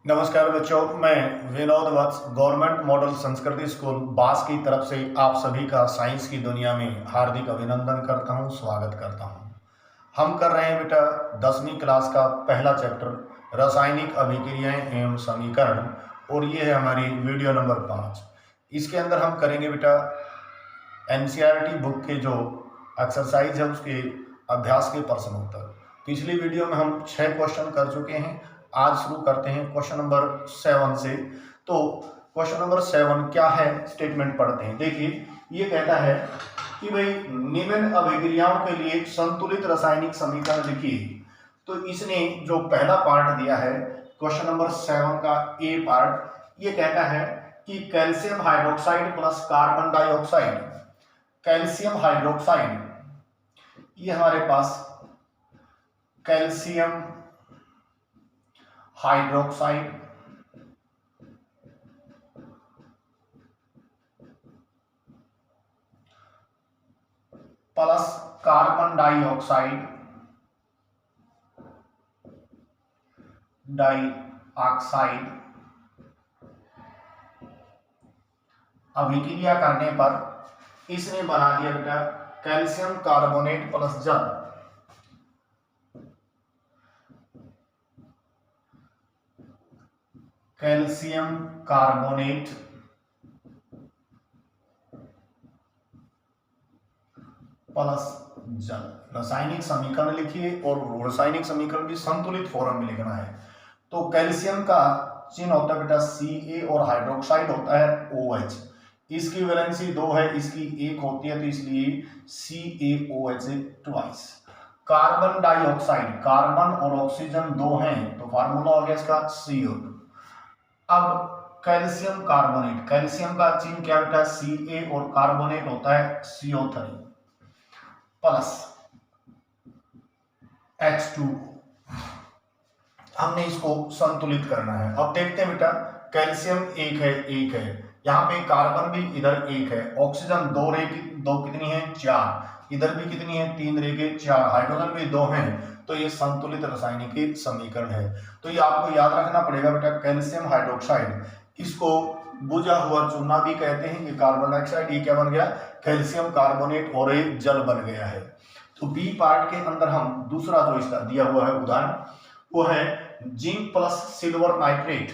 नमस्कार बच्चों, मैं विनोद वत्स गवर्नमेंट मॉडल संस्कृति स्कूल बास की तरफ से आप सभी का साइंस की दुनिया में हार्दिक अभिनंदन करता हूं, स्वागत करता हूं। हम कर रहे हैं बेटा 10वीं क्लास का पहला चैप्टर रासायनिक अभिक्रियाएं एवं समीकरण, और ये है हमारी वीडियो नंबर 5। इसके अंदर हम करेंगे बेटा एनसीईआरटी बुक के जो एक्सरसाइज है उसके अभ्यास के प्रश्न उत्तर। पिछली वीडियो में हम 6 क्वेश्चन कर चुके हैं। आज शुरू करते हैं क्वेश्चन नंबर 7 से। तो क्वेश्चन नंबर 7 क्या है, स्टेटमेंट पढ़ते हैं। देखिए, ये कहता है कि भाई निम्न अभिक्रियाओं के लिए संतुलित रासायनिक समीकरण लिखिए। तो इसने जो पहला पार्ट दिया है क्वेश्चन नंबर 7 का ए पार्ट, ये कहता है कि calcium hydroxide plus carbon dioxide, calcium hydroxide, ये हमारे पास calcium hydroxide plus carbon dioxide अभिक्रिया करने पर इसने बना दिया बेटा कैल्शियम कार्बोनेट प्लस जल। कैल्शियम कार्बोनेट प्लस जल। रासायनिक समीकरण लिखिए और रासायनिक समीकरण भी संतुलित फॉर्म में लिखना है। तो कैल्शियम का चिन्ह होता है बेटा Ca और हाइड्रोक्साइड होता है OH। इसकी वैलेंसी 2 है, इसकी 1 होती है, तो इसलिए CaOH twice. Carbon dioxide, carbon और ऑक्सीजन 2 हैं, तो फार्मूला हो गया इसका CO2। अब कैल्शियम कार्बोनेट, कैल्शियम का चिन्ह क्या बेटा Ca और कार्बोनेट होता है CO3 प्लस H2। हमने इसको संतुलित करना है। अब देखते हैं बेटा, कैल्शियम 1 है, 1 है, यहाँ पे कार्बन भी इधर 1 है, ऑक्सीजन 2 रे की 2 कितनी है 4, इधर भी कितनी है 3 रे के 4, हाइड्रोजन भी 2 हैं, तो ये संतुलित रासायनिक समीकरण है। तो ये आपको याद रखना पड़ेगा बेटा, कैल्शियम हाइड्रोक्साइड, इसको बुझा हुआ चूना भी कहते हैं। ये कार्बन डाइऑक्साइड, ये क्या बन गया कैल्शियम कार्बोनेट और एक जल बन गया है। तो बी पार्ट के अंदर हम दूसरा जो इसका दिया हुआ है उदाहरण, वो है जिंक प्लस सिल्वर नाइट्रेट।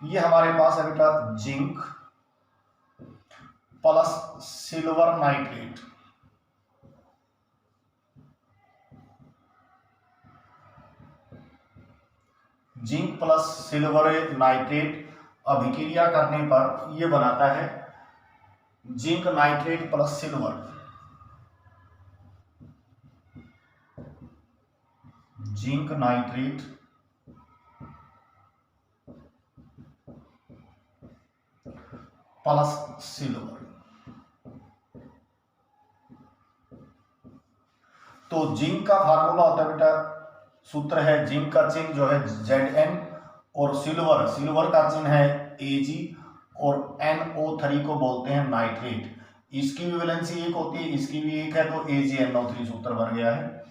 ये हमारे पास है बेटा zinc plus silver nitrate. Zinc plus silver nitrate अभिक्रिया करने पर यह बनाता है zinc nitrate plus silver. Zinc nitrate plus silver. तो जिंक का फार्मूला होता है बेटा, सूत्र है, जिंक का चिन्ह जो है Zn, और सिल्वर, सिल्वर का चिन्ह है Ag, और NO3 को बोलते हैं नाइट्रेट। इसकी भी वैलेंसी 1 होती है, इसकी भी 1 है, तो AgNO3 सूत्र बन गया है।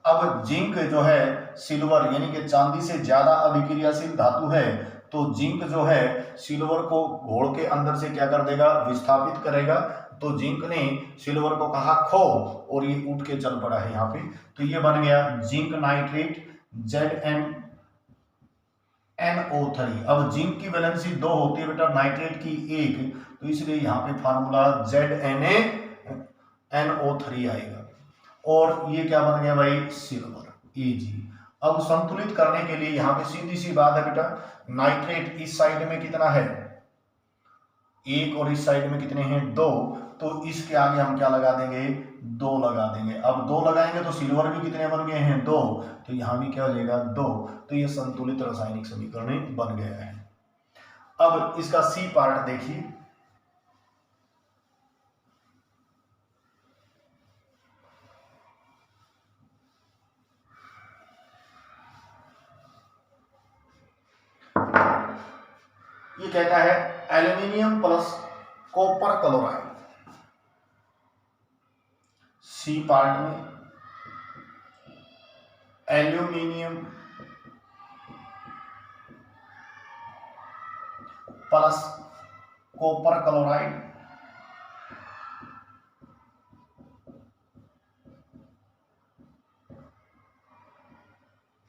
अब जिंक जो है सिल्वर यानी कि चांदी से ज्यादा अभिक्रियाशील धातु है, तो जिंक जो है सिल्वर को घोल के अंदर से क्या कर देगा, विस्थापित करेगा। तो जिंक ने सिल्वर को कहा खो, और ये उठ के चल पड़ा है यहाँ पे, तो ये बन गया जिंक नाइट्रेट ZnNO3। अब जिंक की वैलेंसी 2 होती है बेटा, नाइट्रेट की 1, तो इसलिए यहाँ पे फार्मूला ZnNO3 आएगा, और ये क्या बन गया भाई सिल्वर Ag। अब संतुलित करने के लिए यहाँ पे सीधी सी बात है बेटा, नाइट्रेट इस साइड में कितना है 1 और इस साइड में कितने हैं 2, तो इसके आगे हम क्या लगा देंगे 2 लगा देंगे। अब 2 लगाएंगे तो सिल्वर भी कितने बन गए हैं 2, तो यहाँ भी क्या हो जाएगा 2, तो ये संतुलित रासायनिक समीकरण बन गया है। अब इसका सी पार्ट देखिए, ये कहता है aluminium plus copper chloride. C part में aluminium plus copper chloride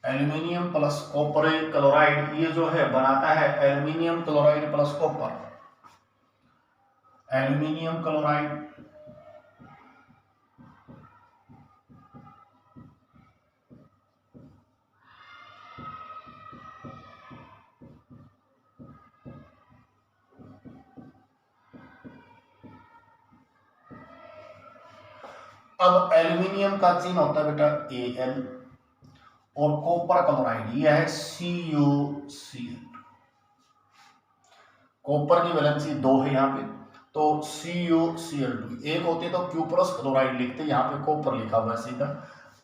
aluminium plus copper chloride, ये जो है बनाता है aluminium chloride plus copper, aluminium chloride अब एल्यूमिनियम का चिन्ह होता है बेटा Al और कॉपर क्लोराइड ये है CuCl। कॉपर की वैलेंसी 2 है यहाँ पे, तो CuCl2 एक होती है तो क्यूप्रस क्लोराइड लिखते हैं, यहाँ पे कॉपर लिखा हुआ है सीधा।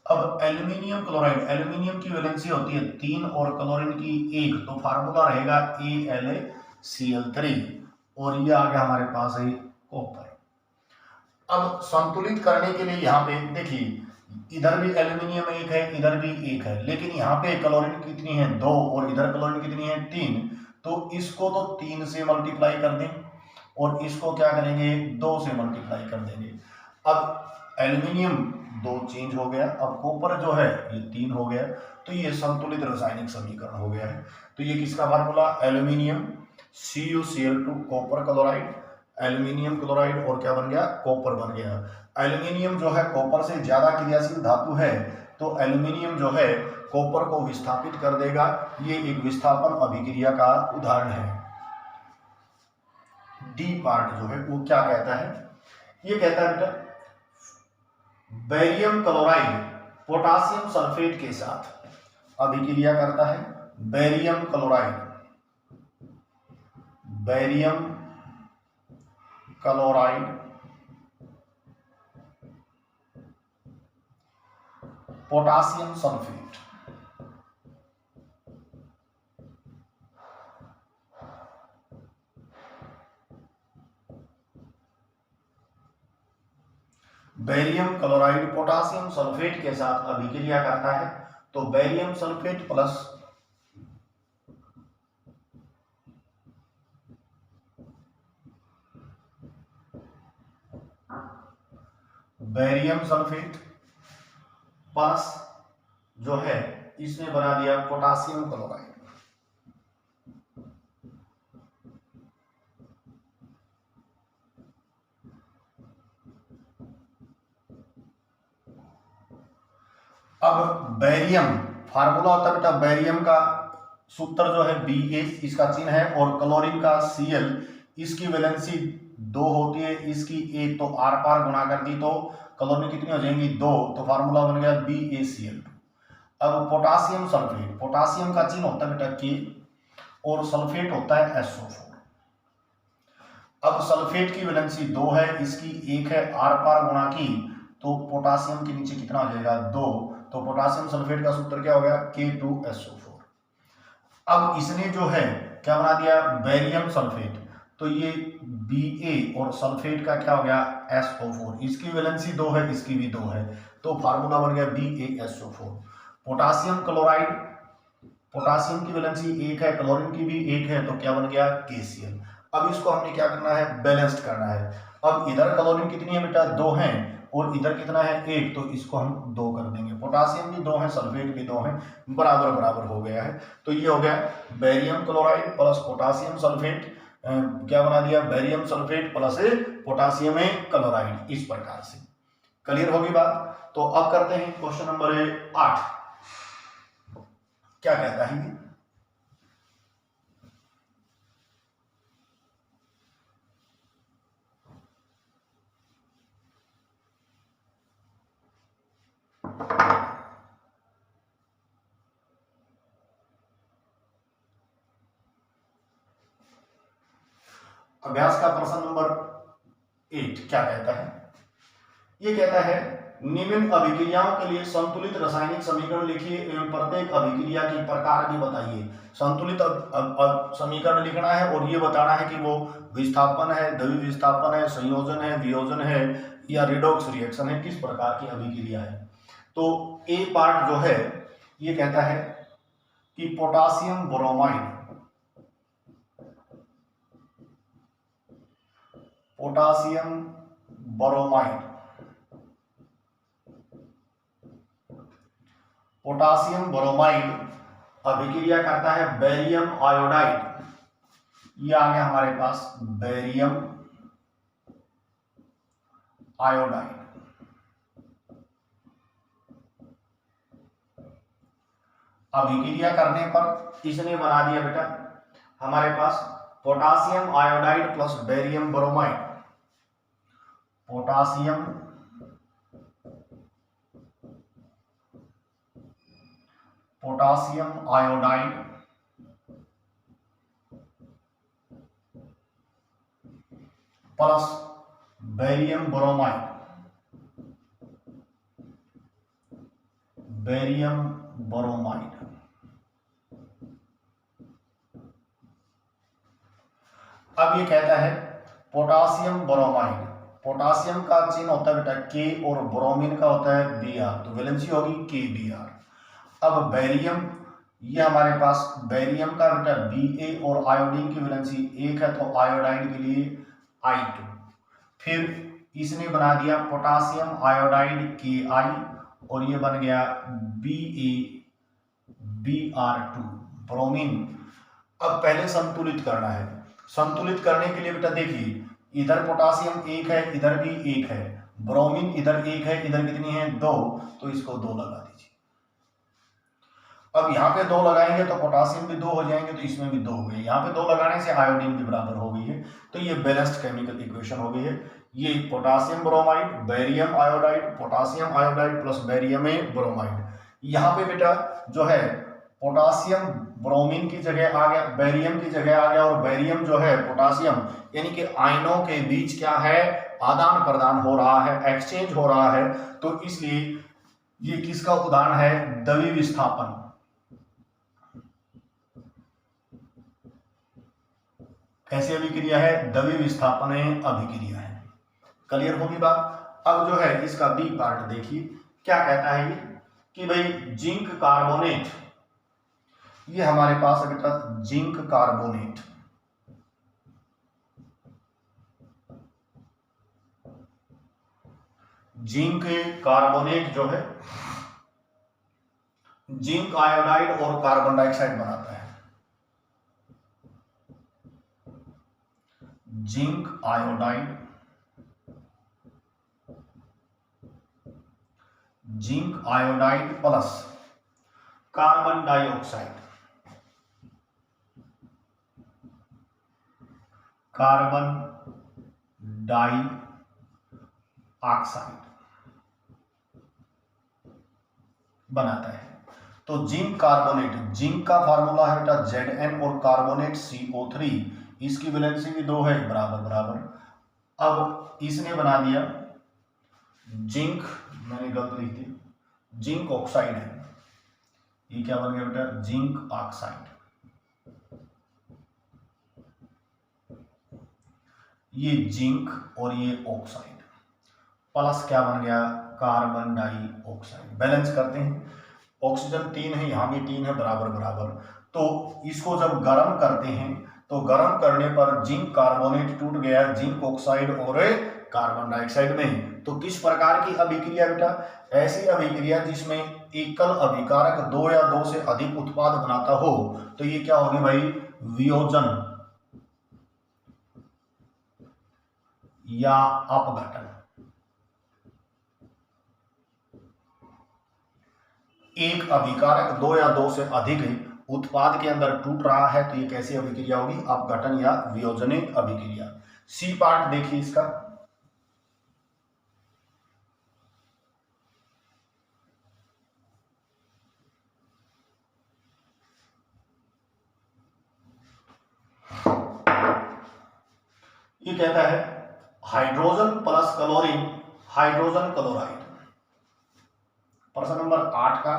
अब एल्यूमिनियम क्लोराइड, एल्यूमिनियम की वैलेंसी होती है 3 और क्लोरीन की 1, तो फार्मूला रहेगा AlCl3 और ये आ गया हमारे पास है कॉपर। अब संतुलित करने के लिए यहाँ पे देखिए इधर भी एल्यूमिनियम 1 है, इधर भी 1 है, लेकिन यहाँ पे क्लोरीन कितनी है 2 और इधर क्लोरीन कितनी है 3, तो इसको तो 3 से मल्टीप्लाई कर दें और इसको क्या करेंगे 2 से मल्टीप्लाई कर देंगे। अब एल्यूमिनियम 2 चेंज हो गया, अब कॉपर जो है ये 3 हो गया, तो ये संतुलित रासायनिक समीकरण हो गया है। तो ये किसका formula, aluminium CuCl2 copper chloride, aluminium chloride और क्या बन गया कॉपर बन गया। एल्यूमिनियम जो है कॉपर से ज्यादा क्रियाशील धातु है, तो एल्यूमिनियम जो है कॉपर को विस्थापित कर देगा, ये एक विस्थापन अभिक्रिया का उदाहरण है। डी पार्ट जो है वो क्या कहता है, ये कहता है बेटा बेरियम क्लोराइड पोटासियम सल्फेट के साथ अभिक्रिया करता है। Barium chloride, barium chloride potassium sulphate, barium chloride potassium sulphate के साथ अभिक्रिया करता है, तो barium sulphate plus barium sulphate plus जो है इसने बना दिया पोटासियम क्लोराइड। अब बेरियम फार्मूला होता है बेटा, बेरियम का सूत्र जो है Ba इसका चिन्ह है और क्लोरीन का Cl, इसकी वैलेंसी 2 होती है, इसकी 1, तो आर पार गुणा कर दी तो क्लोरीन कितनी हो जाएंगी 2, तो फार्मूला बन गया BaCl2। अब पोटासियम सल्फेट, पोटासियम का चिन्ह होता है बेटा K और सल्फेट होता है SO4। अब सल्फेट की वैलेंसी 2 है, इसकी 1 है, आर पार गुणा की तो पोटासियम के नीचे कितना हो जाएगा 2, तो पोटासियम सल्फेट का सूत्र क्या हो गया K2SO4। अब इसने जो है क्या बना दिया बेरियम सल्फेट, तो ये Ba और सल्फेट का क्या हो गया SO4, इसकी वैलेंसी 2 है, इसकी भी 2 है, तो फार्मूला बन गया BaSO4। पोटासियम क्लोराइड, पोटासियम की वैलेंसी 1 है, क्लोरीन की भी 1 है, तो क्या बन गया KCl। अब इसको हमने क्या करना है बैलेंस्ड करना है। अब इधर क्लोरीन कितनी है बेटा 2 है और इधर कितना है 1, तो इसको हम 2 कर देंगे, पोटासियम भी 2 है, सल्फेट भी 2 है, बराबर बराबर हो गया है। तो ये हो गया barium chloride plus potassium sulphate, क्या बना दिया barium sulphate plus potassium chloride, इस प्रकार से। क्लियर होगी बात। तो अब करते हैं क्वेश्चन नंबर 8, क्या कहता है ये, अभ्यास का प्रश्न नंबर 8 क्या कहता है, ये कहता है निम्न अभिक्रियाओं के लिए संतुलित रासायनिक समीकरण लिखिए एवं प्रत्येक अभिक्रिया की प्रकार भी बताइए। संतुलित समीकरण लिखना है और ये बताना है कि वो विस्थापन है, द्वितीय विस्थापन है, संयोजन है, वियोजन है या रिडॉक्स रिएक्शन है, किस प्रकार की अभिक्रिया है। तो ए पार्ट जो है ये कहता है कि potassium bromide potassium bromide, potassium bromide अभिक्रिया करता है बेरियम आयोडाइड। ये आ गया हमारे पास बेरियम आयोडाइड। अभिक्रिया करने पर इसने बना दिया बेटा हमारे पास potassium iodide plus barium bromide, potassium iodide plus barium bromide, barium bromide. अब ये कहता है पोटासियम ब्रोमाइड, पोटासियम का चिन्ह होता है बेटा के और ब्रोमीन का होता है Br, तो वैलेंसी होगी KBr। अब बेरियम, ये हमारे पास बेरियम का बेटा Ba और आयोडीन की वैलेंसी 1 है, तो आयोडाइड के लिए I2। फिर इसने बना दिया पोटासियम आयोडाइड Ki और ये बन गया Br2 ब्रोमीन। अब पहले संतुलित करना है, संतुलित करने के लिए बेटा देखिए इधर पोटासियम 1 है, इधर भी 1 है, ब्रोमीन इधर 1 है, इधर कितनी है 2, तो इसको 2 लगा दीजिए। अब यहाँ पे 2 लगाएंगे तो पोटासियम भी 2 हो जाएंगे, तो इसमें भी 2 हो गए। यहाँ पे 2 लगाने से आयोडीन भी बराबर हो गई है, तो ये बैलेंस्ड केमिकल इक्वेशन हो गई है। ये potassium bromide, barium iodide, potassium iodide plus barium bromide. यहाँ पे बेटा जो है पोटासियम ब्रोमीन की जगह आ गया, बेरियम की जगह आ गया, और बेरियम जो है पोटासियम यानी कि आयनों के बीच क्या है, आदान प्रदान हो रहा है, एक्सचेंज हो रहा है, तो इसलिए ये किसका उदाहरण है, द्वितीय विस्थापन। कैसी अभिक्रिया है, द्वितीय विस्थापन अभिक्रिया है। क्लियर होगी बात। अब जो है इसका बी पार्ट देखिए क्या कहता है ये कि भाई जिंक कार्बोनेट, ये हमारे पास है बेटा जिंक कार्बोनेट, जिंक कार्बोनेट जो है जिंक आयोडाइड और कार्बन डाइऑक्साइड बनाता है। Zinc iodide, zinc iodide plus carbon dioxide, carbon dioxide बनाता है। तो जिंक कार्बोनेट, जिंक का फार्मूला है बेटा Zn और कार्बोनेट CO3, इसकी वैलेंसी भी 2 है, बराबर बराबर। अब इसने बना दिया जिंक, मैंने गलत लिख दी, जिंक ऑक्साइड है, ये क्या बन गया बेटा जिंक ऑक्साइड। ये जिंक और ये ऑक्साइड प्लस क्या बन गया कार्बन डाई ऑक्साइड। बैलेंस करते हैं, ऑक्सीजन 3 है, यहां भी 3 है, बराबर बराबर। तो इसको जब गर्म करते हैं तो गर्म करने पर जिंक कार्बोनेट टूट गया जिंक ऑक्साइड और कार्बन डाइऑक्साइड में। तो किस प्रकार की अभिक्रिया बेटा, ऐसी अभिक्रिया जिसमें एकल अभिकारक 2 या 2 से अधिक उत्पाद बनाता हो, तो ये क्या होगी भाई वियोजन या अपघटन। एक अभिकारक 2 या 2 से अधिक उत्पाद के अंदर टूट रहा है, तो ये कैसी अभिक्रिया होगी, अपघटन या वियोजनिक अभिक्रिया। सी पार्ट देखिए इसका, ये कहता है hydrogen plus chlorine, hydrogen chloride. प्रश्न नंबर 8 का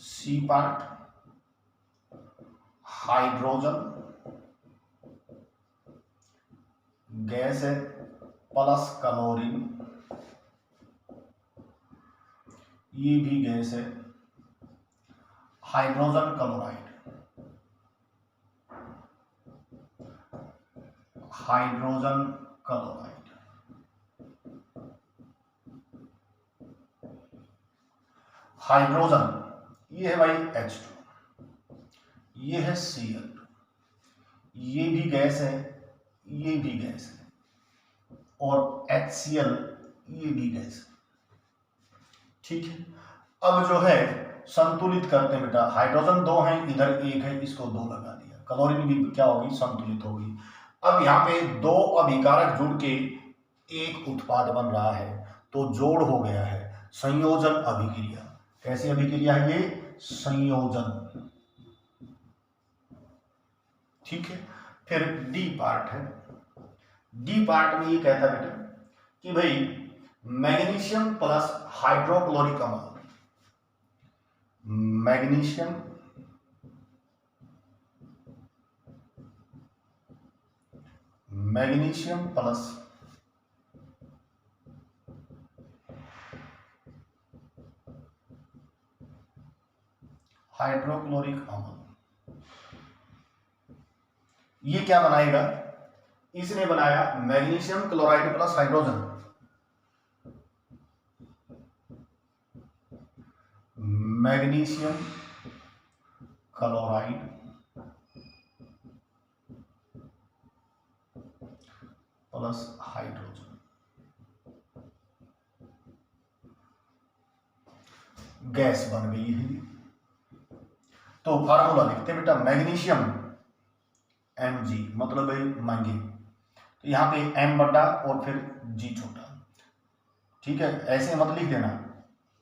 सी पार्ट, हाइड्रोजन गैस है प्लस क्लोरीन, ये भी गैस है, hydrogen chloride, hydrogen chloride. Hydrogen ये है भाई H2, ये है Cl2, ये भी गैस है, ये भी गैस है, और HCl ये भी गैस है। ठीक है, अब जो है संतुलित करते हैं बेटा। हाइड्रोजन 2 है, इधर 1 है, इसको 2 लगा दिया, क्लोरीन भी क्या होगी, संतुलित होगी। अब यहाँ पे 2 अभिकारक जुड़ के एक उत्पाद बन रहा है, तो जोड़ हो गया है, संयोजन अभिक्रिया। कैसी अभिक्रिया है ये, संयोजन। ठीक है, फिर डी पार्ट है। डी पार्ट में ये कहता है बेटा कि भाई मैग्नीशियम प्लस हाइड्रोक्लोरिक अम्ल, मैग्नीशियम प्लस हाइड्रोक्लोरिक अम्ल, ये क्या बनाएगा, इसने बनाया magnesium chloride plus hydrogen, magnesium chloride plus hydrogen, gas बन गई है। तो फार्मूला लिखते हैं बेटा, मैग्नीशियम Mg, मतलब है महंगी, तो यहाँ पे M बड़ा और फिर G छोटा। ठीक है, ऐसे मत लिख देना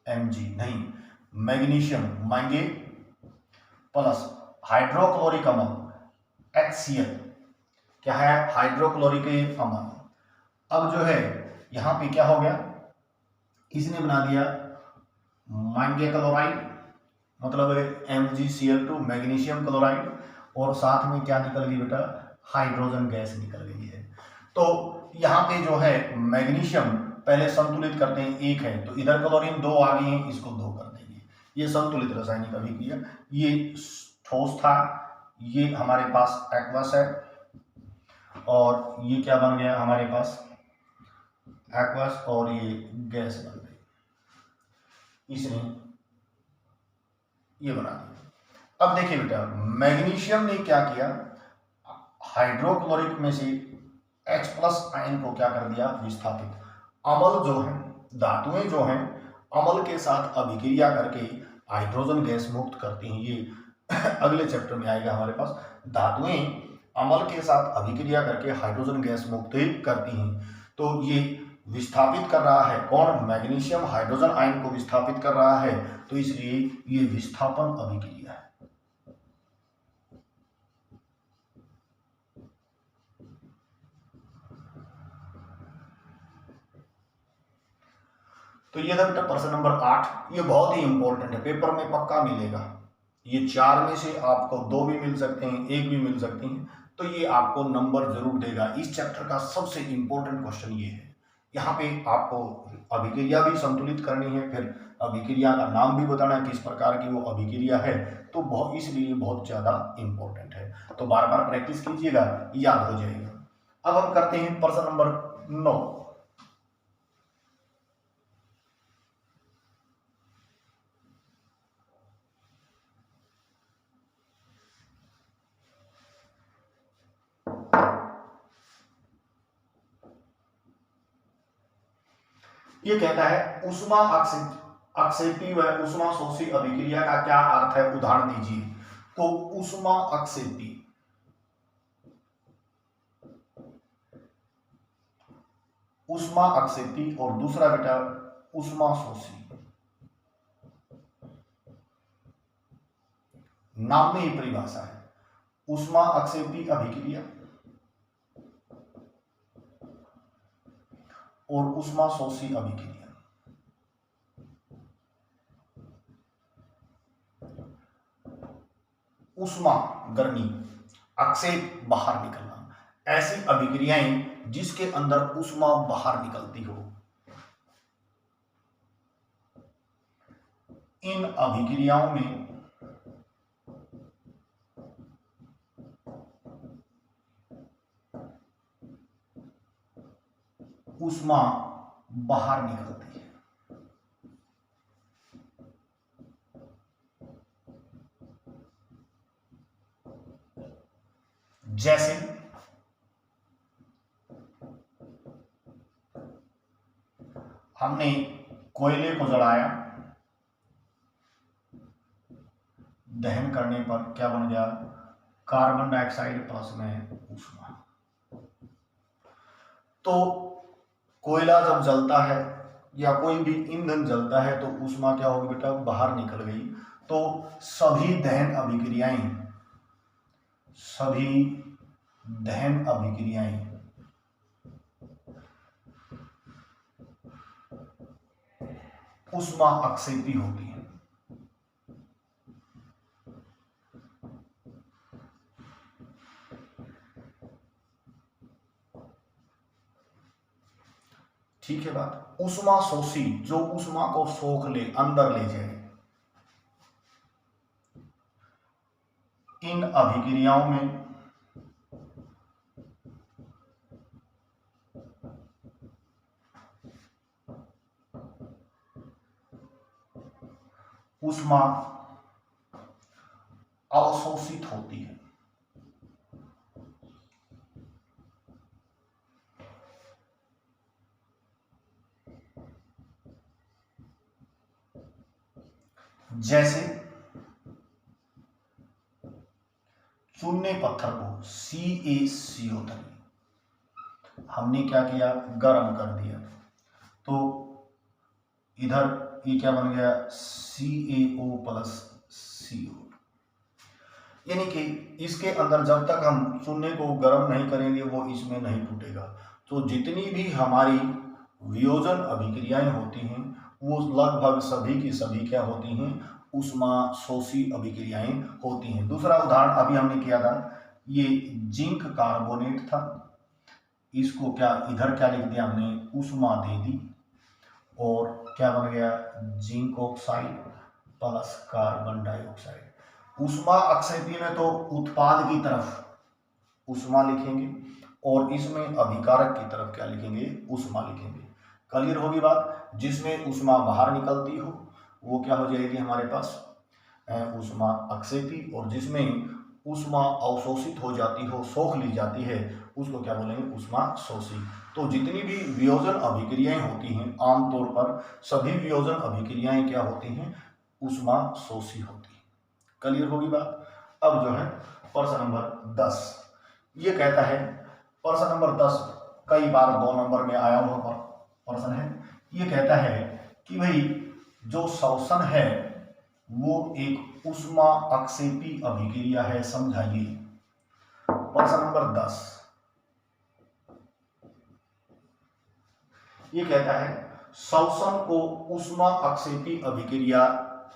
Mg, नहीं, मैग्नीशियम महंगे प्लस हाइड्रोक्लोरिक अम्ल HCl, क्या है, हाइड्रोक्लोरिक अम्ल। अब जो है यहाँ पे क्या हो गया, इसने बना दिया महंगे क्लोराइड, मतलब है MgCl2 मैग्नीशियम क्लोराइड, और साथ में क्या निकल गई बेटा, हाइड्रोजन गैस निकल गई है। तो यहाँ पे जो है मैग्नीशियम पहले संतुलित करते हैं, 1 है, तो इधर क्लोरीन 2 आ गए हैं, इसको 2 कर देंगे। ये संतुलित रासायनिक अभिक्रिया, ये ठोस था, ये हमारे पास एक्वस है, और ये क्या बन गया हमारे पास, एक्वस, और ये गैस बन गई, इसने ये बना दिया। अब देखिए बेटा, मैग्नीशियम ने क्या किया, हाइड्रोक्लोरिक में से H प्लस आयन को क्या कर दिया, विस्थापित। अम्ल जो है, धातुएं जो हैं, अम्ल के साथ अभिक्रिया करके हाइड्रोजन गैस मुक्त करती हैं। ये अगले चैप्टर में आएगा हमारे पास। धातुएं अम्ल के साथ अभिक्रिया करके हाइड्रोजन गैस मुक्त करती हैं। तो ये विस्थापित कर रहा है कौन, मैग्नीशियम हाइड्रोजन आयन को विस्थापित कर रहा है, तो इसलिए ये विस्थापन अभिक्रिया है। तो ये था बेटा प्रश्न नंबर 8। ये बहुत ही इंपॉर्टेंट है, पेपर में पक्का मिलेगा। ये 4 में से आपको 2 भी मिल सकते हैं, 1 भी मिल सकती हैं, तो ये आपको नंबर जरूर देगा। इस चैप्टर का सबसे इंपॉर्टेंट क्वेश्चन ये है। यहाँ पे आपको अभिक्रिया भी संतुलित करनी है, फिर अभिक्रिया का नाम भी बताना है, किस प्रकार की वो अभिक्रिया है, तो बहुत, इसलिए बहुत ज़्यादा इंपॉर्टेंट है। तो बार बार प्रैक्टिस कीजिएगा, याद हो जाएगा। अब हम करते हैं प्रश्न नंबर 9। ये कहता है ऊष्मा अक्षेपी व ऊष्मा शोषी अभिक्रिया का क्या अर्थ है, उदाहरण दीजिए। तो ऊष्मा अक्षेपी और दूसरा बेटा ऊष्मा शोषी, नाम में ही परिभाषा है। ऊष्मा अक्षेपी अभिक्रिया और ऊष्मा शोषी अभिक्रिया। ऊष्मा गर्मी, अक्षेप बाहर निकलना, ऐसी अभिक्रियाएं जिसके अंदर ऊष्मा बाहर निकलती हो, इन अभिक्रियाओं में ऊष्मा बाहर निकलती है। जैसे हमने कोयले को जलाया, दहन करने पर क्या बन गया, कार्बन डाइऑक्साइड प्लस में ऊष्मा। तो कोयला जब जलता है या कोई भी ईंधन जलता है तो ऊष्मा क्या होगी बेटा, बाहर निकल गई। तो सभी दहन अभिक्रियाएं ऊष्मा अक्षेपी होती है। ठीक है बात। ऊष्मा शोषी, जो ऊष्मा को सोख ले, अंदर ले जाए। इन अभिक्रियाओं में ऊष्मा अवशोषित होती है। जैसे चूने पत्थर को CaCO3 हमने क्या किया, गर्म कर दिया, तो इधर ये क्या बन गया, CaO प्लस CO। यानी कि इसके अंदर जब तक हम चूने को गर्म नहीं करेंगे वो इसमें नहीं टूटेगा। तो जितनी भी हमारी वियोजन अभिक्रियाएं होती हैं वो लगभग सभी की सभी क्या होती हैं, ऊष्मा शोषी अभिक्रियाएं होती हैं। दूसरा उदाहरण अभी हमने किया था, ये जिंक कार्बोनेट था, इसको क्या इधर क्या लिख दिया हमने, ऊष्मा दे दी, और क्या बन गया, zinc oxide plus carbon dioxide. ऊष्मा अक्षेपी में तो उत्पाद की तरफ ऊष्मा लिखेंगे और इसमें अभिकारक की तरफ क्या लिखेंगे, ऊष्मा लिखेंगे। क्लियर होगी बात। जिसमें ऊष्मा बाहर निकलती हो वो क्या हो जाएगी हमारे पास, ऊष्मा अक्षेपी, और जिसमें ऊष्मा अवशोषित हो जाती हो, सोख ली जाती है, उसको क्या बोलेंगे, ऊष्मा शोषी। तो जितनी भी वियोजन अभिक्रियाएं होती हैं, आमतौर पर सभी वियोजन अभिक्रियाएं क्या होती हैं, ऊष्मा शोषी होती है। क्लियर होगी बात। अब जो है प्रश्न नंबर 10 ये कहता है, प्रश्न नंबर 10 कई बार 2 नंबर में आया हुआ प्रश्न है। ये कहता है कि भाई जो श्वसन है वो एक ऊष्मा अक्षेपी अभिक्रिया है, समझाइए। प्रश्न नंबर 10 ये कहता है श्वसन को ऊष्मा अक्षेपी अभिक्रिया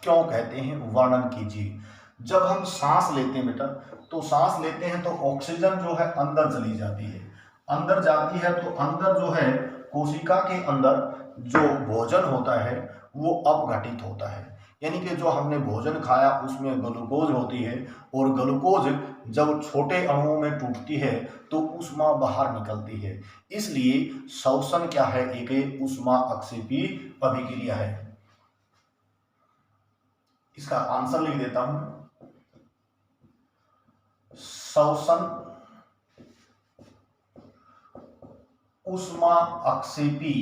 क्यों कहते हैं, वर्णन कीजिए। जब हम सांस लेते हैं बेटा, तो सांस लेते हैं तो ऑक्सीजन जो है अंदर चली जाती है, अंदर जाती है तो अंदर जो है कोशिका के अंदर जो भोजन होता है वो अपघटित होता है। यानी कि जो हमने भोजन खाया उसमें ग्लूकोज होती है, और ग्लूकोज जब छोटे अणुओं में टूटती है तो ऊष्मा बाहर निकलती है। इसलिए श्वसन क्या है, एक ऊष्मा अक्षेपी अभिक्रिया है। इसका आंसर लिख देता हूं, श्वसन ऊष्मा अक्षेपी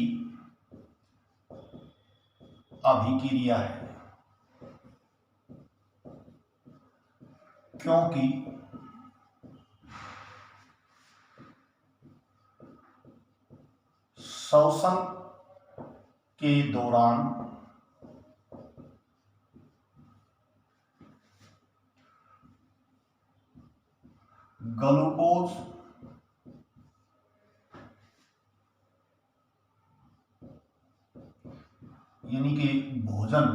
अभिक्रिया है, क्योंकि श्वसन के दौरान ग्लूकोज यानी कि भोजन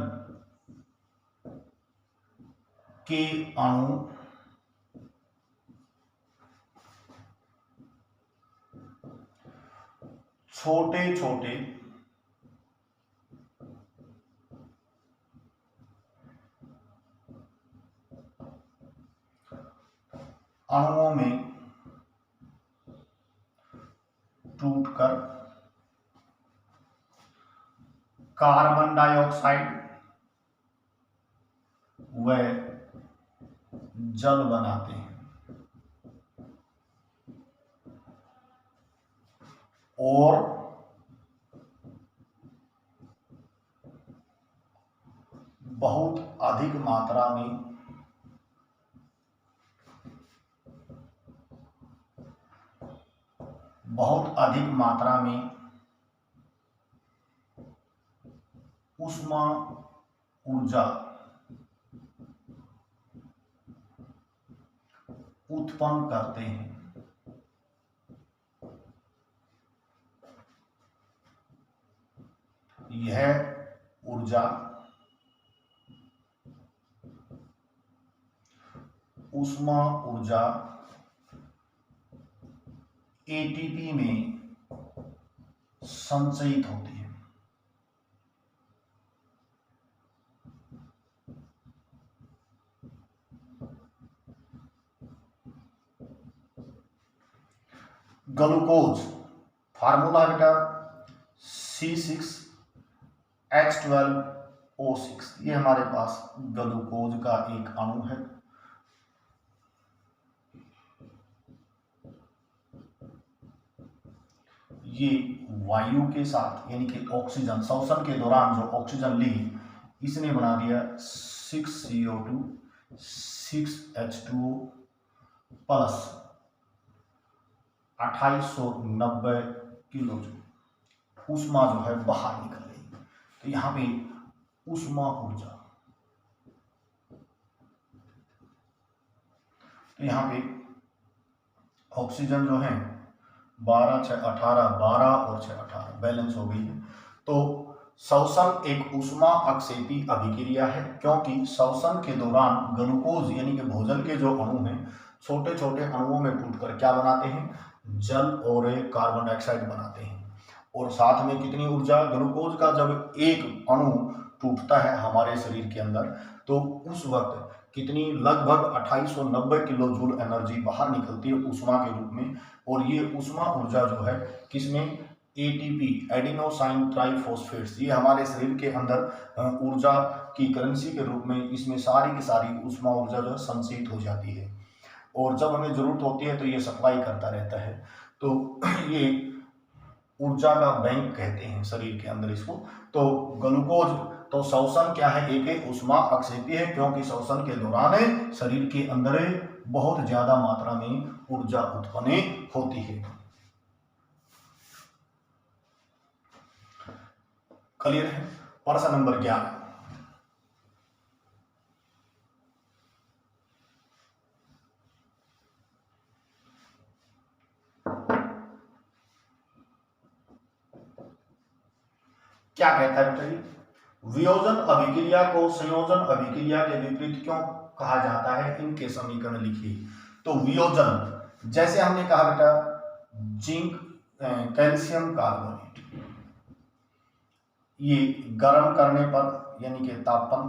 के अणु छोटे छोटे अणुओं में टूटकर कार्बन डाइऑक्साइड व जल बनाते हैं और बहुत अधिक मात्रा में ऊष्मा ऊर्जा उत्पन्न करते हैं। यह ऊर्जा ऊष्मा ऊर्जा एटीपी में संचयित होती है। ग्लूकोज फार्मूला बेटा C6H12O6, ये हमारे पास ग्लूकोज का एक अणु है। ये वायु के साथ यानी कि ऑक्सीजन श्वसन के दौरान जो ऑक्सीजन ली, इसने बना दिया 6CO2 6H2O plus 2890 kilo joule ऊष्मा जो है बाहर निकल रही। तो यहाँ पे ऊष्मा ऊर्जा, तो यहाँ पे ऑक्सीजन जो है 12 6 18 12 और 6 18 बैलेंस हो गई है। तो श्वसन एक ऊष्मा अक्षेपी अभिक्रिया है, क्योंकि श्वसन के दौरान ग्लूकोज यानी कि भोजन के जो अणु हैं छोटे छोटे अणुओं में टूटकर क्या बनाते हैं, जल और कार्बन डाइऑक्साइड बनाते हैं। और साथ में कितनी ऊर्जा, ग्लूकोज का जब एक अणु टूटता है हमारे शरीर के अंदर, तो उस वक्त कितनी, लगभग 2890 किलो जूल एनर्जी बाहर निकलती है ऊष्मा के रूप में। और ये ऊष्मा ऊर्जा जो है किसमें, एटीपी एडिनोसाइन ट्राइफॉस्फेट्स, ये हमारे शरीर के अंदर ऊर्जा की करेंसी के रूप में इसमें सारी की सारी ऊष्मा ऊर्जा जो है संचित हो जाती है। और जब हमें जरूरत होती है तो ये सप्लाई करता रहता है। तो ये ऊर्जा का बैंक कहते हैं शरीर के अंदर इसको। तो ग्लूकोज तो श्वसन क्या है, एक ऊष्मा अक्षेपी है, क्योंकि श्वसन के दौरान शरीर के अंदर बहुत ज्यादा मात्रा में ऊर्जा उत्पन्न होती है। क्लियर है। प्रश्न नंबर 11, क्या कहता है बेटा, वियोजन अभिक्रिया को संयोजन अभिक्रिया के विपरीत क्यों कहा जाता है, इनके समीकरण लिखिए। तो वियोजन, जैसे हमने कहा बेटा जिंक कैल्शियम कार्बोनेट, ये गर्म करने पर यानी कि तापन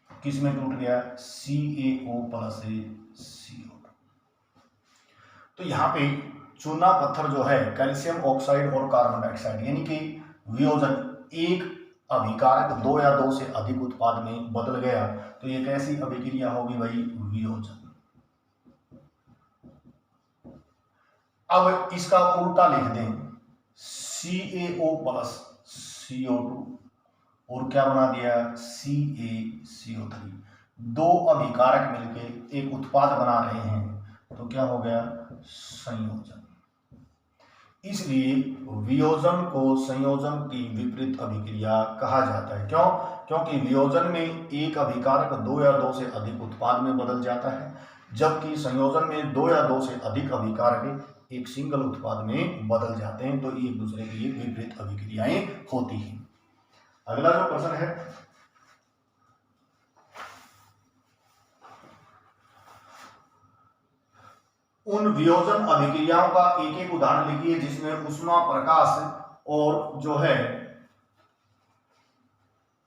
किस में टूट गया, CaO प्लस CO। तो यहाँ पे चूना पत्थर जो है कैल्शियम ऑक्साइड और कार्बन डाइऑक्साइड यानी कि वियोजन, एक अभिकारक 2 या 2 से अधिक उत्पाद में बदल गया, तो ये कैसी अभिक्रिया होगी भाई, वियोजन। अब इसका उल्टा लिख दें, CaO प्लस CO2 और क्या बना दिया, CaCO3, 2 अभिकारक मिलके एक उत्पाद बना रहे हैं, तो क्या हो गया, संयोजन। इसलिए वियोजन को संयोजन की विपरीत अभिक्रिया कहा जाता है। क्यों, क्योंकि वियोजन में एक अभिकारक 2 या 2 से अधिक उत्पाद में बदल जाता है, जबकि संयोजन में 2 या 2 से अधिक अभिकारक एक सिंगल उत्पाद में बदल जाते हैं। तो एक दूसरे के लिए विपरीत अभिक्रियाएं होती हैं। अगला जो प्रश्न है, उन वियोजन अभिक्रियाओं का एक एक उदाहरण लिखिए जिसमें ऊष्मा, प्रकाश और जो है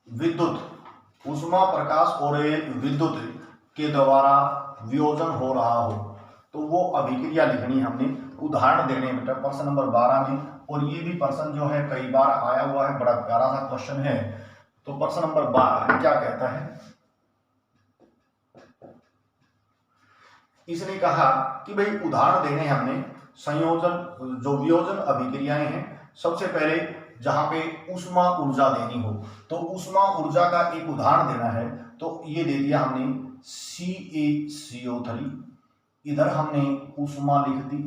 विद्युत, ऊष्मा, प्रकाश और विद्युत के द्वारा वियोजन हो रहा हो। तो वो अभिक्रिया लिखनी हमने। उदाहरण देने हैं बेटा प्रश्न नंबर 12 में, और ये भी प्रश्न जो है कई बार आया हुआ है, बड़ा प्यारा सा क्वेश्चन है। तो प्रश्न नंबर 12 क्या कहता है, इसने कहा कि भाई उदाहरण देने हमने संयोजन जो वियोजन अभिक्रियाएं हैं, सबसे पहले जहां पे उष्मा ऊर्जा देनी हो तो उष्मा ऊर्जा का एक उदाहरण देना है। तो ये दे दिया हमने CaCO3, इधर हमने उष्मा लिख दी,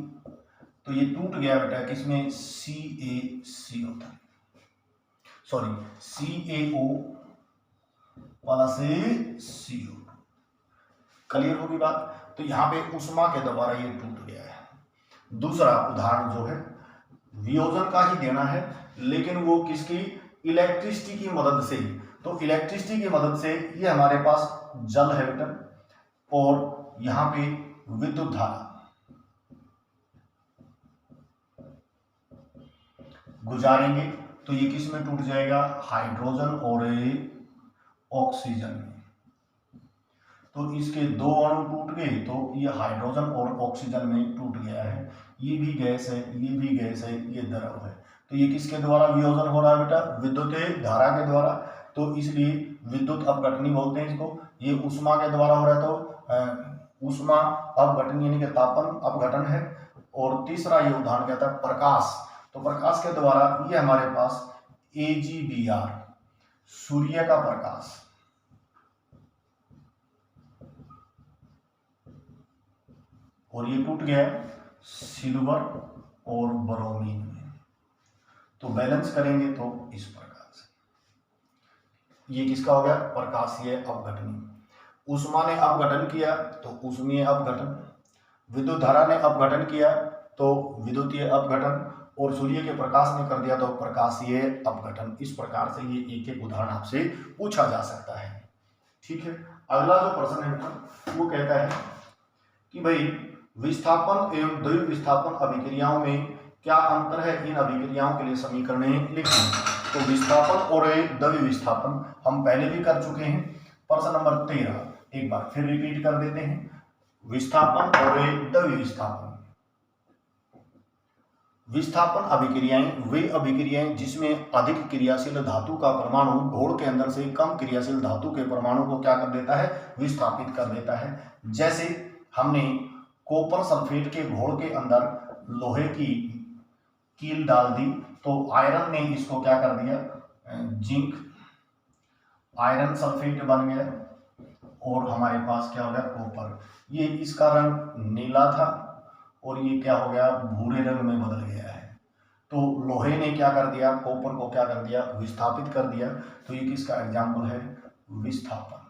तो ये टूट गया बेटा किसमें, CaCO3 sorry CaO plus CO। Clear होगी बात। तो यहाँ पे उष्मा के द्वारा ये टूट गया है। दूसरा उदाहरण जो है वियोजन का ही देना है, लेकिन वो किसकी, इलेक्ट्रिसिटी की मदद से। तो इलेक्ट्रिसिटी की मदद से ये हमारे पास जल है बेटा, और यहाँ पे विद्युत धारा गुजारेंगे, तो ये किस में टूट जाएगा, हाइड्रोजन और ऑक्सीजन में। तो इसके दो अणु टूट गए, तो ये हाइड्रोजन और ऑक्सीजन में टूट गया है। ये भी गैस है, ये भी गैस है, ये द्रव है। तो ये किसके द्वारा वियोजन हो रहा है बेटा, विद्युत धारा के द्वारा। तो इसलिए विद्युत अपघटनी बोलते हैं इसको। ये उष्मा के द्वारा हो रहा है, तो उष्मा अपघटन यानी कि तापन अपघटन है। और तीसरा ये उदाहरण कहता है प्रकाश। तो प्रकाश के द्वारा ये हमारे पास AgBr सूर्य का प्रकाश, और ये टूट गया सिल्वर और ब्रोमीन में। तो बैलेंस करेंगे तो इस प्रकार से ये किसका हो गया, प्रकाशीय अपघटनी। उष्मा ने अपघटन किया तो उष्मीय अपघटन, विद्युत धारा ने अपघटन किया तो विद्युतीय अपघटन, और सूर्य के प्रकाश ने कर दिया तो प्रकाशीय अपघटन। इस प्रकार से ये एक एक उदाहरण आपसे पूछा जा सकता है। ठीक है, अगला जो प्रश्न है वो कहता है कि भाई विस्थापन एवं द्रव्य विस्थापन अभिक्रियाओं में क्या अंतर है, इन अभिक्रियाओं के लिए समीकरण लिखें। तो विस्थापन और द्रव्य विस्थापन हम पहले भी कर चुके हैं। प्रश्न नंबर 13 एक बार फिर रिपीट कर देते हैं। विस्थापन और द्रव्य विस्थापन। विस्थापन अभिक्रियाएं वे अभिक्रियाएं जिसमें अधिक क्रियाशील धातु का परमाणु घोल के अंदर से कम क्रियाशील धातु के परमाणु को क्या कर देता है, विस्थापित कर देता है। जैसे हमने कॉपर सल्फेट के घोल के अंदर लोहे की कील डाल दी, तो आयरन ने इसको क्या कर दिया, जिंक आयरन सल्फेट बन गया, और हमारे पास क्या हो गया, कॉपर। ये इसका रंग नीला था और ये क्या हो गया, भूरे रंग में बदल गया है। तो लोहे ने क्या कर दिया, कॉपर को क्या कर दिया, विस्थापित कर दिया। तो ये किसका एग्जाम्पल है, विस्थापन।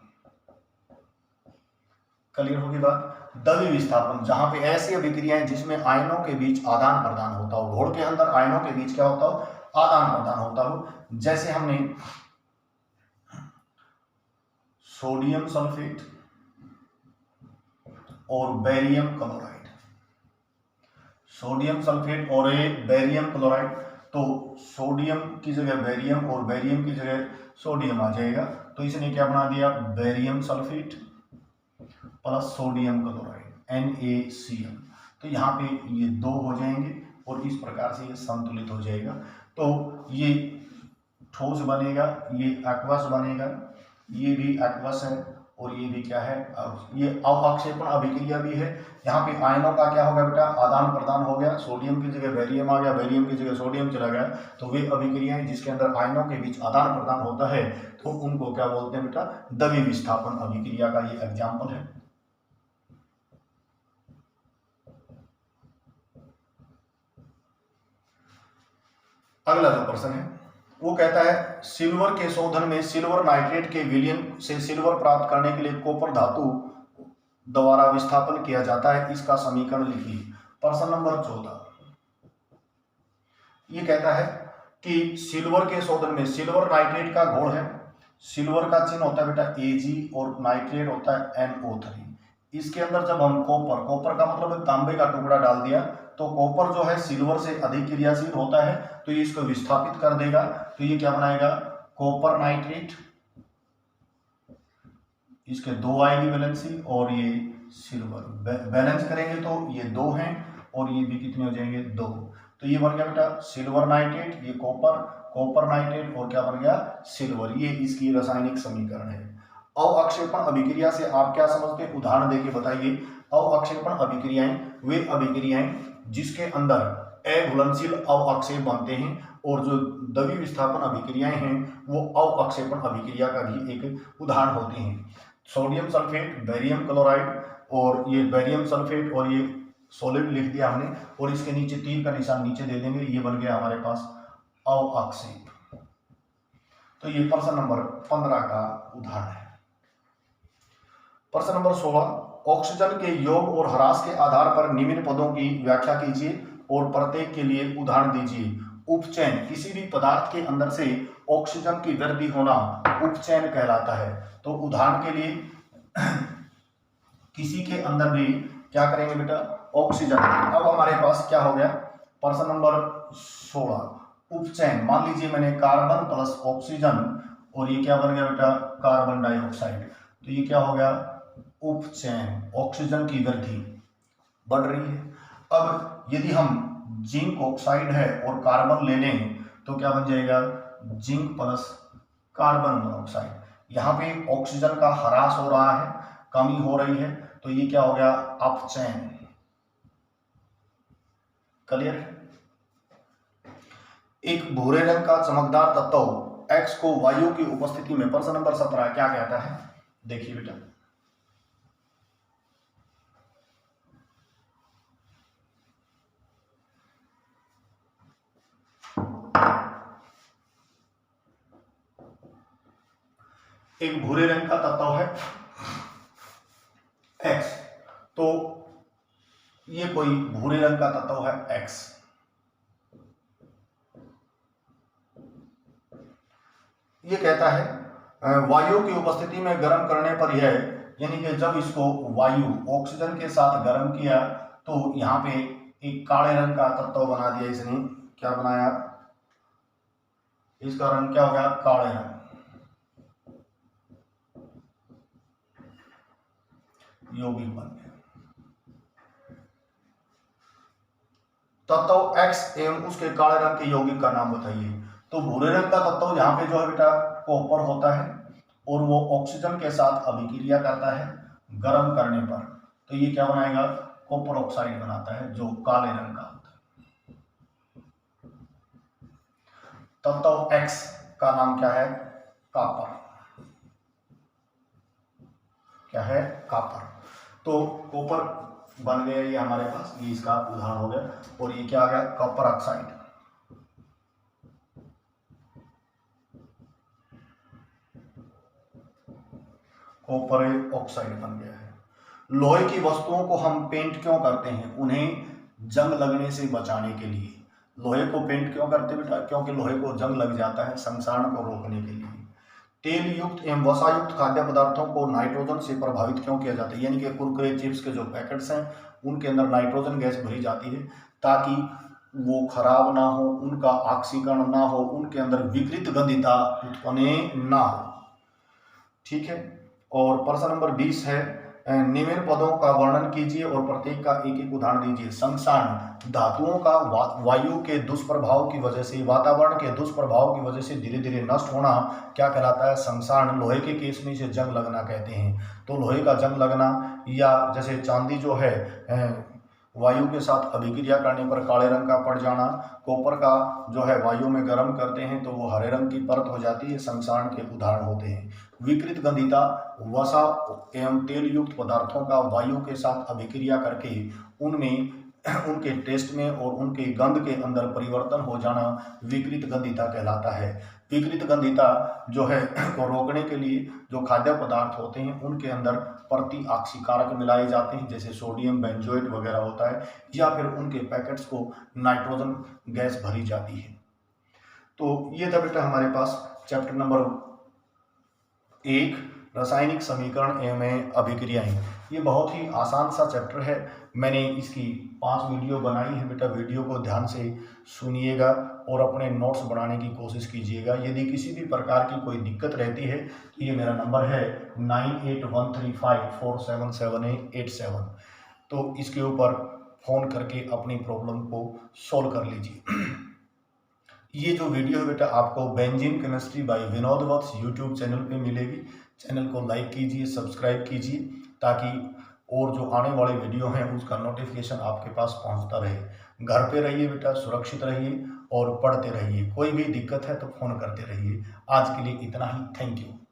क्लियर होगी बात। द्रव्य विस्थापन जहां पे ऐसी अभिक्रियाएं जिसमें आयनों के बीच आदान प्रदान होता हो, घोल के अंदर आयनों के बीच क्या होता हो, आदान प्रदान होता हो। जैसे हमने सोडियम सल्फेट और बेरियम क्लोराइड, सोडियम सल्फेट और बेरियम क्लोराइड, तो सोडियम की जगह बेरियम और बेरियम की जगह सोडियम आ जाएगा। तो इसने क्या बना दिया, barium sulphate plus sodium chloride NaCl। तो यहाँ पे ये दो हो जाएंगे और इस प्रकार से ये संतुलित हो जाएगा। तो ये ठोस बनेगा, ये एक्वस बनेगा, ये भी एक्वस है और ये भी क्या है, ये अवक्षेपण अभिक्रिया भी है। यहाँ पे आयनों का क्या हो गया बेटा, आदान प्रदान हो गया। सोडियम की जगह बेरियम आ गया, बेरियम की जगह सोडियम चला गया। तो वे अभिक्रियाएं जिसके अंदर आयनों के बीच आदान प्रदान होता है, तो उनको क्या बोलते हैं बेटा, द्रव्य विस्थापन अभिक्रिया का ये एग्जाम्पल है। अगला जो प्रश्न है वो कहता है सिल्वर के शोधन में सिल्वर नाइट्रेट के विलयन से सिल्वर प्राप्त करने के लिए कॉपर धातु द्वारा विस्थापन किया जाता है, इसका समीकरण लिखिए। प्रश्न नंबर 14 ये कहता है कि सिल्वर के शोधन में सिल्वर नाइट्रेट का घोल है, सिल्वर का चिन्ह होता है बेटा Ag और नाइट्रेट होता है NO3। इसके अंदर जब हम कॉपर का मतलब तांबे का टुकड़ा डाल दिया, तो कॉपर जो है सिल्वर से अधिक क्रियाशील होता है, तो ये इसको विस्थापित कर देगा। तो ये क्या बनाएगा, कॉपर नाइट्रेट, इसके दो आएगी वैलेंसी, और ये सिल्वर बैलेंस करेंगे तो ये दो हैं और ये भी कितने हो जाएंगे 2। तो ये बन गया बेटा सिल्वर नाइट्रेट, ये कॉपर, कॉपर नाइट्रेट और क्या बन गया सिल्वर। ये इसकी रासायनिक समीकरण है। अवक्षेपण अभिक्रिया से आप क्या समझते हैं, उदाहरण देके बताइए। अवक्षेपण अभिक्रियाएं वे अभिक्रियाएं जिसके अंदर अघुलनशील अवक्षेप बनते हैं, और जो द्रव्य विस्थापन अभिक्रियाएं हैं वो अवक्षेपण अभिक्रिया का भी एक उदाहरण होते हैं। सोडियम सल्फेट, बेरियम क्लोराइड, और ये बेरियम सल्फेट और ये सॉलिड लिख दिया हमने, और इसके नीचे तीर का निशान नीचे दे देंगे, ये बन गया हमारे पास अवक्षेप। तो ये प्रश्न नंबर 15 का उदाहरण है। प्रश्न नंबर 16, ऑक्सीजन के योग और ह्रास के आधार पर निम्न पदों की व्याख्या कीजिए और प्रत्येक के लिए उदाहरण दीजिए। उपचयन, किसी भी पदार्थ के अंदर से ऑक्सीजन की वृद्धि होना उपचयन कहलाता है। तो उदाहरण के लिए किसी के अंदर भी क्या करेंगे बेटा ऑक्सीजन। अब हमारे पास क्या हो गया प्रश्न नंबर 16, उपचयन। मान लीजिए मैंने कार्बन प्लस ऑक्सीजन, और ये क्या बन गया बेटा कार्बन डाइऑक्साइड। तो ये क्या हो गया उपचयन, ऑक्सीजन की वृद्धि बढ़ रही है। अब यदि हम जिंक ऑक्साइड है और कार्बन ले लें तो क्या बन जाएगा जिंक प्लस कार्बन मोनोऑक्साइड। यहाँ पे ऑक्सीजन का ह्रास हो रहा है, कमी हो रही है, तो ये क्या हो गया अपचयन। क्लियर है। एक भूरे रंग का चमकदार तत्व एक्स को वायु की उपस्थिति में, प्रश्न नंबर 17 क्या कहता है, देखिए बेटा। एक भूरे रंग का तत्व है एक्स, तो ये कोई भूरे रंग का तत्व है एक्स। ये कहता है वायु की उपस्थिति में गर्म करने पर यह, यानी कि जब इसको वायु ऑक्सीजन के साथ गर्म किया तो यहाँ पे एक काले रंग का तत्व बना दिया इसने। क्या बनाया, इसका रंग क्या हो गया काले रंग, यौगिक बन गया। तत्व एक्स एवं उसके काले रंग के यौगिक का नाम बताइए। तो भूरे रंग का तत्व यहाँ पे जो है बेटा कॉपर होता है, और वो ऑक्सीजन के साथ अभिक्रिया करता है गर्म करने पर, तो ये क्या बनाएगा कॉपर ऑक्साइड बनाता है जो काले रंग का होता है। तत्व एक्स का नाम क्या है कॉपर, क्या है कॉपर। तो कॉपर बन गया ये हमारे पास, ये इसका उदाहरण हो गया, और ये क्या आ गया कॉपर ऑक्साइड। कॉपर ऑक्साइड बन गया है। लोहे की वस्तुओं को हम पेंट क्यों करते हैं, उन्हें जंग लगने से बचाने के लिए। लोहे को पेंट क्यों करते बेटा, क्योंकि लोहे को जंग लग जाता है, संक्षारण को रोकने के लिए। तेल युक्त एवं वसायुक्त खाद्य पदार्थों को नाइट्रोजन से प्रभावित क्यों किया जाता है, यानी कि कुरकुरे चिप्स के जो पैकेट्स हैं उनके अंदर नाइट्रोजन गैस भरी जाती है ताकि वो खराब ना हो, उनका ऑक्सीकरण ना हो, उनके अंदर विकृत गंधिता उत्पन्न ना हो। ठीक है। और प्रश्न नंबर 20 है निम्न पदों का वर्णन कीजिए और प्रत्येक का एक एक उदाहरण दीजिए। संक्षारण, धातुओं का वायु के दुष्प्रभाव की वजह से, वातावरण के दुष्प्रभाव की वजह से धीरे धीरे नष्ट होना क्या कहलाता है संक्षारण। लोहे के केस में इसे जंग लगना कहते हैं। तो लोहे का जंग लगना, या जैसे चांदी जो है वायु के साथ अभिक्रिया करने पर काले रंग का पड़ जाना, कॉपर का जो है वायु में गर्म करते हैं तो वो हरे रंग की परत हो जाती है, संक्षारण के उदाहरण होते हैं। विकृत गंधिता, वसा एवं तेल युक्त पदार्थों का वायु के साथ अभिक्रिया करके उनमें उनके टेस्ट में और उनके गंध के अंदर परिवर्तन हो जाना विकृत गंधिता कहलाता है। विकृत गंधिता जो है को रोकने के लिए जो खाद्य पदार्थ होते हैं उनके अंदर प्रति ऑक्सीकारक मिलाए जाते हैं, जैसे सोडियम बेंजोएट वगैरह होता है, या फिर उनके पैकेट्स को नाइट्रोजन गैस भरी जाती है। तो ये था बेटा हमारे पास चैप्टर नंबर 1 रासायनिक समीकरण एवं अभिक्रियाएं। ये बहुत ही आसान सा चैप्टर है। मैंने इसकी 5 वीडियो बनाई है बेटा, वीडियो को ध्यान से सुनिएगा और अपने नोट्स बनाने की कोशिश कीजिएगा। यदि किसी भी प्रकार की कोई दिक्कत रहती है तो ये मेरा नंबर है 9813547787। तो इसके ऊपर फ़ोन करके अपनी प्रॉब्लम को सॉल्व कर लीजिए। ये जो वीडियो है बेटा आपको benzene chemistry by Vinod Vats YouTube channel पे मिलेगी। चैनल को लाइक कीजिए, सब्सक्राइब कीजिए, ताकि और जो आने वाले वीडियो हैं उसका नोटिफिकेशन आपके पास पहुंचता रहे। घर पे रहिए बेटा, सुरक्षित रहिए और पढ़ते रहिए। कोई भी दिक्कत है तो फ़ोन करते रहिए। आज के लिए इतना ही। Thank you.